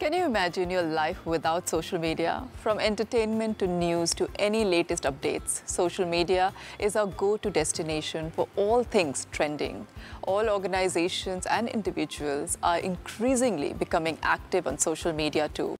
Can you imagine your life without social media? From entertainment to news to any latest updates, social media is our go-to destination for all things trending. All organizations and individuals are increasingly becoming active on social media too.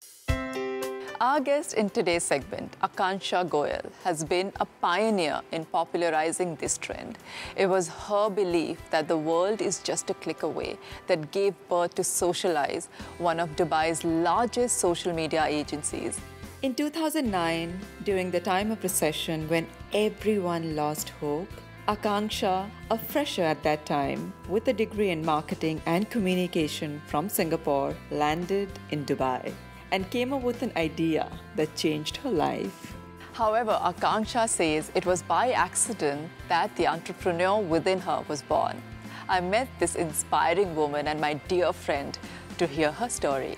Our guest in today's segment, Akanksha Goel, has been a pioneer in popularizing this trend. It was her belief that the world is just a click away that gave birth to Socialize, one of Dubai's largest social media agencies. In 2009, during the time of recession when everyone lost hope, Akanksha, a fresher at that time with a degree in marketing and communication from Singapore, landed in Dubai and came up with an idea that changed her life. However, Akanksha says it was by accident that the entrepreneur within her was born. I met this inspiring woman and my dear friend to hear her story.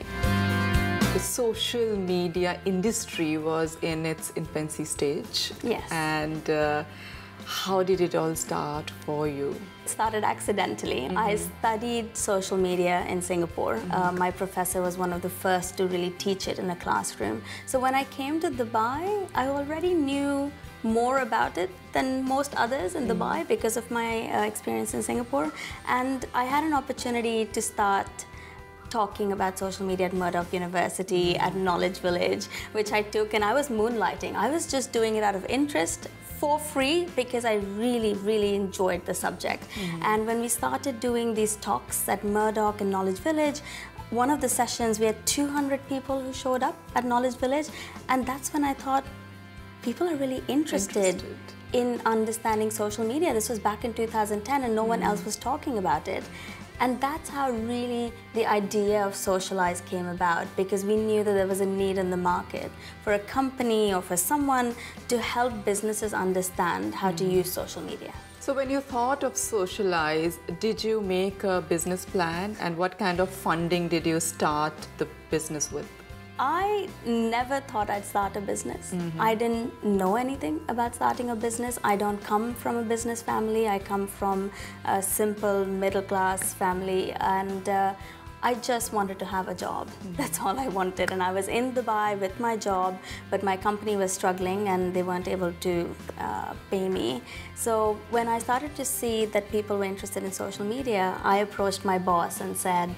The social media industry was in its infancy stage. Yes. And how did it all start for you? It started accidentally. I studied social media in Singapore. My professor was one of the first to really teach it in a classroom. So when I came to Dubai, I already knew more about it than most others in Dubai because of my experience in Singapore. And I had an opportunity to start talking about social media at Murdoch University, at Knowledge Village, which I took, and I was moonlighting. I was just doing it out of interest, for free, because I really enjoyed the subject. And when we started doing these talks at Murdoch and Knowledge Village, one of the sessions we had 200 people who showed up at Knowledge Village, and that's when I thought people are really interested in understanding social media. This was back in 2010 and no one else was talking about it. And that's how really the idea of Socialize came about, because we knew that there was a need in the market for a company or for someone to help businesses understand how to use social media. So when you thought of Socialize, did you make a business plan, and what kind of funding did you start the business with? I never thought I'd start a business. I didn't know anything about starting a business. I don't come from a business family. I come from a simple middle-class family, and I just wanted to have a job. That's all I wanted. And I was in Dubai with my job, but my company was struggling and they weren't able to pay me. So when I started to see that people were interested in social media, I approached my boss and said,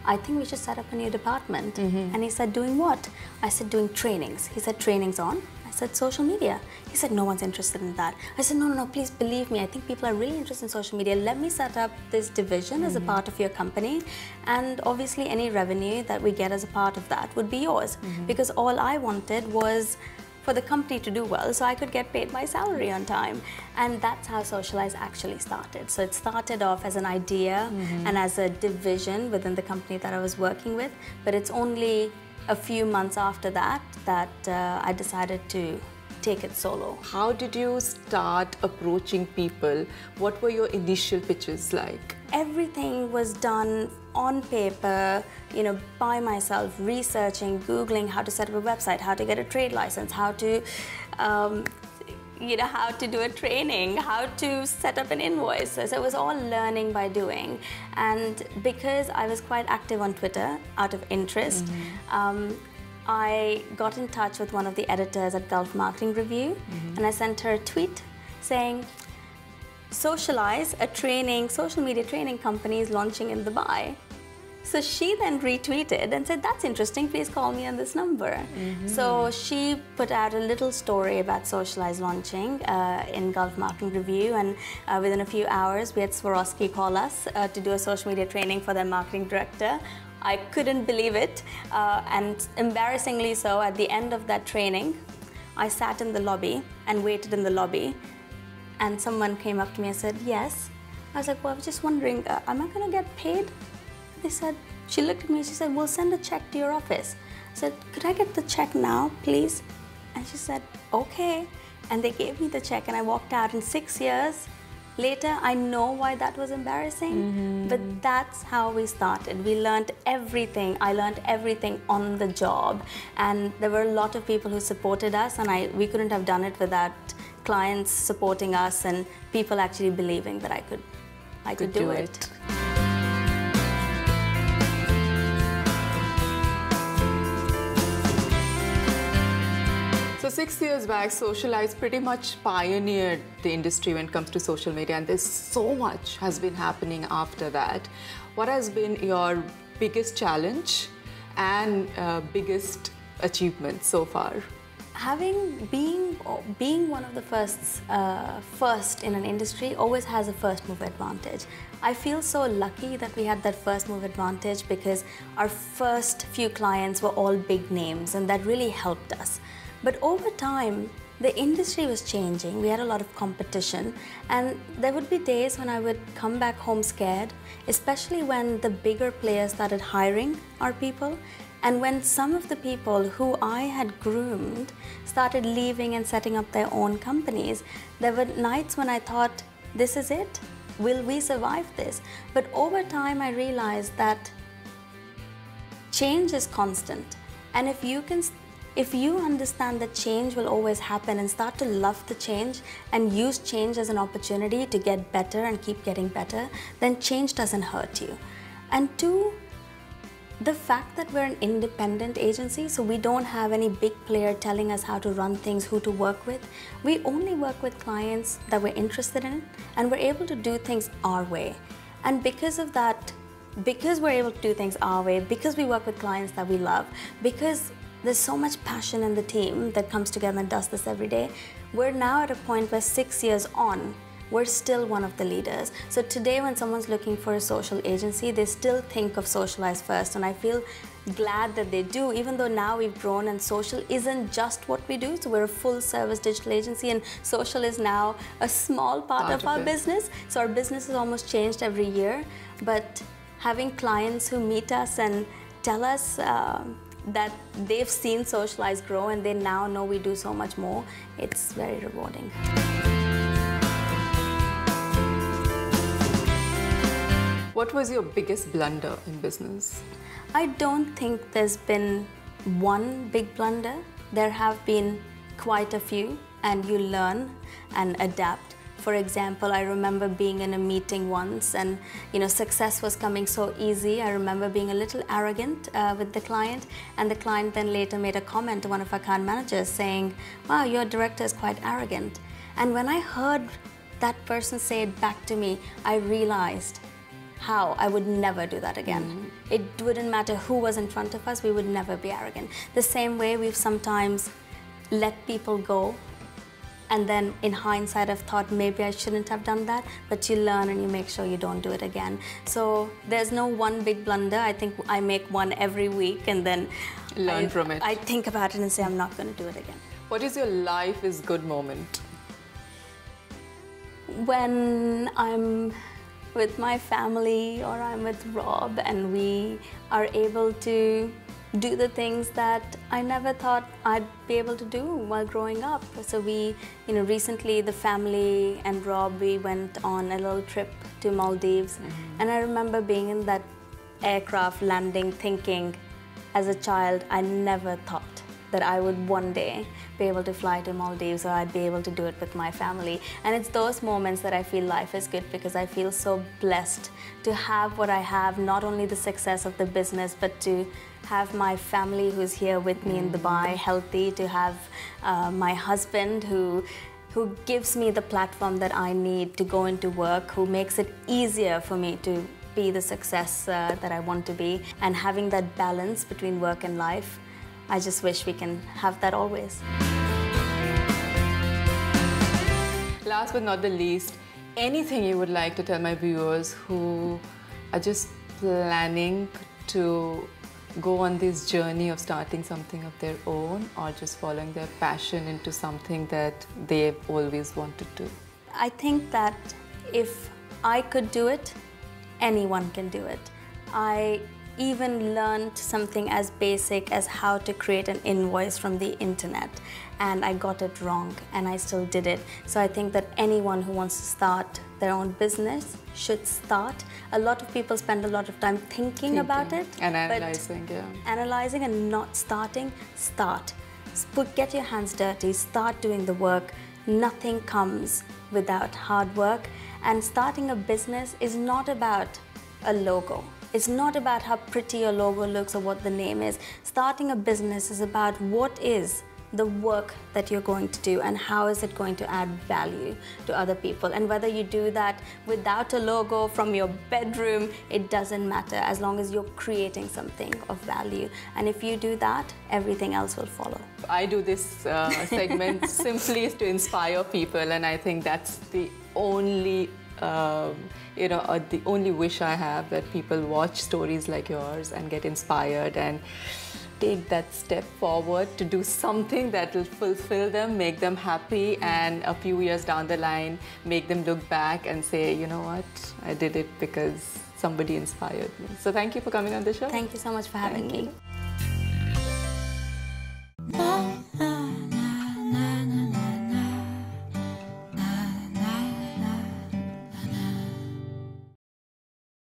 I think we should set up a new department. And he said, doing what? I said, doing trainings. He said, trainings on? I said, social media. He said, no one's interested in that. I said, no, please believe me. I think people are really interested in social media. Let me set up this division as a part of your company. And obviously any revenue that we get as a part of that would be yours. Because all I wanted was for the company to do well, so I could get paid my salary on time. And that's how Socialize actually started. So it started off as an idea and as a division within the company that I was working with, but it's only a few months after that I decided to take it solo. How did you start approaching people? What were your initial pitches like? Everything was done on paper, you know, by myself, researching, Googling how to set up a website, how to get a trade license, how to, how to do a training, how to set up an invoice. So it was all learning by doing. And because I was quite active on Twitter out of interest, I got in touch with one of the editors at Gulf Marketing Review, and I sent her a tweet saying, Socialize, a social media training company, is launching in Dubai. So she then retweeted and said, that's interesting, please call me on this number. So she put out a little story about Socialize launching in Gulf Marketing Review, and within a few hours we had Swarovski call us to do a social media training for their marketing director. I couldn't believe it, and embarrassingly so, at the end of that training, I sat in the lobby and waited in the lobby, and someone came up to me and said, yes. I was like, well, I was just wondering, am I going to get paid? They said, she looked at me and she said, we'll send a check to your office. I said, could I get the check now, please? And she said, okay. And they gave me the check and I walked out. In 6 years later, I know why that was embarrassing, but that's how we started. We learned everything. I learned everything on the job. And there were a lot of people who supported us, and we couldn't have done it without clients supporting us and people actually believing that I could do it. 6 years back, Socialize pretty much pioneered the industry when it comes to social media, and there's so much has been happening after that. What has been your biggest challenge and biggest achievement so far? Being one of the first in an industry always has a first move advantage. I feel so lucky that we had that first move advantage because our first few clients were all big names, and that really helped us. But over time, the industry was changing. We had a lot of competition, and there would be days when I would come back home scared, especially when the bigger players started hiring our people. And when some of the people who I had groomed started leaving and setting up their own companies, there were nights when I thought, this is it? Will we survive this? But over time, I realized that change is constant. And if you understand that change will always happen and start to love the change and use change as an opportunity to get better and keep getting better, then change doesn't hurt you. And two, the fact that we're an independent agency, so we don't have any big player telling us how to run things, who to work with. We only work with clients that we're interested in, and we're able to do things our way. And because of that, because we're able to do things our way, because we work with clients that we love, because there's so much passion in the team that comes together and does this every day, we're now at a point where 6 years on, we're still one of the leaders. So today when someone's looking for a social agency, they still think of Socialize first, and I feel glad that they do, even though now we've grown and social isn't just what we do. So we're a full service digital agency, and social is now a small part of our business. So our business has almost changed every year, but having clients who meet us and tell us that they've seen Socialize grow and they now know we do so much more, it's very rewarding. What was your biggest blunder in business? I don't think there's been one big blunder. There have been quite a few, and you learn and adapt. For example, I remember being in a meeting once and success was coming so easy. I remember being a little arrogant with the client, and the client then later made a comment to one of our account managers saying, wow, your director is quite arrogant. And when I heard that person say it back to me, I realized how I would never do that again. It wouldn't matter who was in front of us, we would never be arrogant. The same way we've sometimes let people go, and then in hindsight I've thought maybe I shouldn't have done that, but you learn and you make sure you don't do it again. So there's no one big blunder. I think I make one every week and then learn from it. I think about it and say I'm not going to do it again. What is your life is good moment? When I'm with my family or I'm with Rob and we are able to do the things that I never thought I'd be able to do while growing up. So we, recently the family and Rob, we went on a little trip to Maldives. And I remember being in that aircraft landing thinking, as a child, I never thought that I would one day be able to fly to Maldives, or I'd be able to do it with my family. And it's those moments that I feel life is good, because I feel so blessed to have what I have, not only the success of the business, but to have my family who's here with me in Dubai, healthy, to have my husband who gives me the platform that I need to go into work, who makes it easier for me to be the success that I want to be, and having that balance between work and life. I just wish we can have that always. Last but not the least, anything you would like to tell my viewers who are just planning to go on this journey of starting something of their own, or just following their passion into something that they've always wanted to? I think that if I could do it, anyone can do it. I even learned something as basic as how to create an invoice from the internet, and I got it wrong and I still did it. So I think that anyone who wants to start their own business should start. A lot of people spend a lot of time thinking about it and analyzing, analyzing and not starting. Start. Get your hands dirty, start doing the work. Nothing comes without hard work, and starting a business is not about a logo. It's not about how pretty your logo looks or what the name is. Starting a business is about what is the work that you're going to do and how is it going to add value to other people. And whether you do that without a logo from your bedroom, it doesn't matter, as long as you're creating something of value. And if you do that, everything else will follow. I do this segment simply to inspire people, and I think that's the only the only wish I have, that people watch stories like yours and get inspired and take that step forward to do something that will fulfill them, make them happy, and a few years down the line, make them look back and say, you know what, I did it because somebody inspired me. So thank you for coming on the show. Thank you so much for having me.